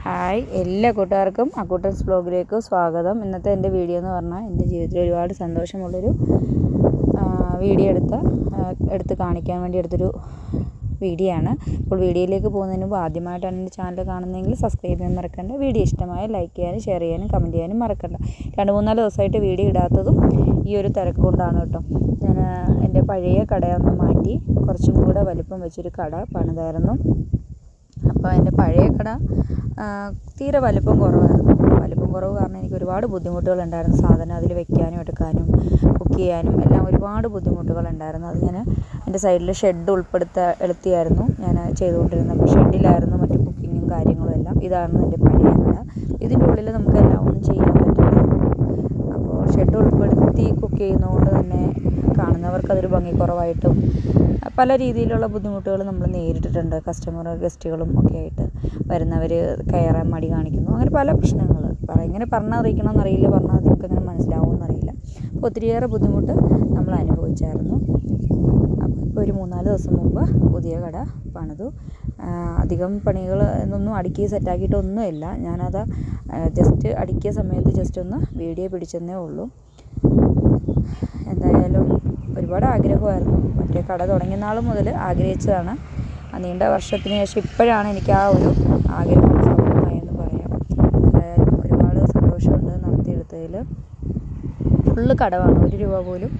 Hi എല്ലാ കൂട്ടുകാർക്കും അക്കൂട്ടൻസ് ബ്ലോഗിലേക്ക് സ്വാഗതം. ഇന്നത്തെ എൻ്റെ വീഡിയോ എന്ന് പറഞ്ഞാൽ എൻ്റെ ജീവിതത്തിൽ ഒരുപാട് സന്തോഷമുള്ളൊരു വീഡിയോ എടുത്ത് കാണിക്കാൻ വേണ്ടി എടുത്തൊരു വീഡിയോ ആണ്. അപ്പോൾ വീഡിയോയിലേക്ക് പോകുന്നതിന് മുമ്പ് ആദ്യമായിട്ടാണ് എൻ്റെ ചാനൽ കാണുന്നതെങ്കിൽ സബ്സ്ക്രൈബ് ചെയ്യാൻ മറക്കണ്ട. വീഡിയോ ഇഷ്ടമായ ലൈക്ക് ചെയ്യാനും ഷെയർ ചെയ്യാനും കമൻറ്റ് ചെയ്യാനും മറക്കണ്ട. 2-3 ദിവസമായിട്ട് വീഡിയോ ഇടാത്തതും ഈ ഒരു തിരക്ക് കൊണ്ടാണ് കേട്ടോ. ഞാൻ എൻ്റെ പഴയ കടയൊന്ന് മാറ്റി കുറച്ചും കൂടെ വലിപ്പം വെച്ചൊരു കട പണിതായിരുന്നു. അപ്പോൾ എൻ്റെ പഴയ കട തീരെ വലിപ്പം കുറവായിരുന്നു. വലിപ്പം കുറവ് കാരണം എനിക്ക് ഒരുപാട് ബുദ്ധിമുട്ടുകളുണ്ടായിരുന്നു. സാധനം അതിൽ വെക്കാനും എടുക്കാനും കുക്ക് ചെയ്യാനും എല്ലാം ഒരുപാട് ബുദ്ധിമുട്ടുകളുണ്ടായിരുന്നു. അത് ഞാൻ എൻ്റെ സൈഡിൽ ഷെഡ് എളുത്തിയായിരുന്നു ഞാൻ ചെയ്തുകൊണ്ടിരുന്നത്. അപ്പോൾ ഷെഡിലായിരുന്നു മറ്റു കുക്കിങ്ങും കാര്യങ്ങളും എല്ലാം. ഇതാണ് എൻ്റെ പഴയ കട. ഇതിൻ്റെ ഉള്ളിൽ നമുക്ക് എല്ലാം ഒന്നും ചെയ്യാൻ പറ്റില്ല. അപ്പോൾ ഷെഡ് ഉൾപ്പെടുത്തി കുക്ക് ചെയ്യുന്നതുകൊണ്ട് തന്നെ കാണുന്നവർക്കതൊരു ഭംഗിക്കുറവായിട്ടും പല രീതിയിലുള്ള ബുദ്ധിമുട്ടുകൾ നമ്മൾ നേരിട്ടിട്ടുണ്ട്. ഗസ്റ്റുകളും ഒക്കെ ആയിട്ട് വരുന്നവർ കയറാൻ മടി കാണിക്കുന്നു, അങ്ങനെ പല പ്രശ്നങ്ങൾ എങ്ങനെ പറഞ്ഞറിയിക്കണമെന്നറിയില്ല, പറഞ്ഞാൽ നിങ്ങൾക്കങ്ങനെ മനസ്സിലാവുമെന്നറിയില്ല. അപ്പോൾ ഒത്തിരിയേറെ ബുദ്ധിമുട്ട് നമ്മൾ അനുഭവിച്ചായിരുന്നു. അപ്പോൾ ഇപ്പോൾ ഒരു 3-4 ദിവസം മുമ്പ് പുതിയ കട പണിതു. അധികം പണികൾ എന്നൊന്നും അടുക്കി സെറ്റാക്കിയിട്ടൊന്നുമില്ല. ഞാനത് ജസ്റ്റ് അടുക്കിയ സമയത്ത് ജസ്റ്റ് ഒന്ന് വീഡിയോ പിടിച്ചെന്നേ ഉള്ളൂ. എന്തായാലും ഒരുപാട് ആഗ്രഹമായിരുന്നു. മറ്റേ കട തുടങ്ങിയ നാൾ മുതൽ ആഗ്രഹിച്ചതാണ്. നീണ്ട വർഷത്തിന് ശേഷം ഇപ്പോഴാണ് എനിക്ക് ആ ഒരു ആഗ്രഹം സഫലമായെന്ന് പറയാം. എന്തായാലും ഒരുപാട് സന്തോഷമുണ്ട് നടത്തിയെടുത്തതിൽ. ഫുള്ള് കടമാണ്, 1 രൂപ പോലും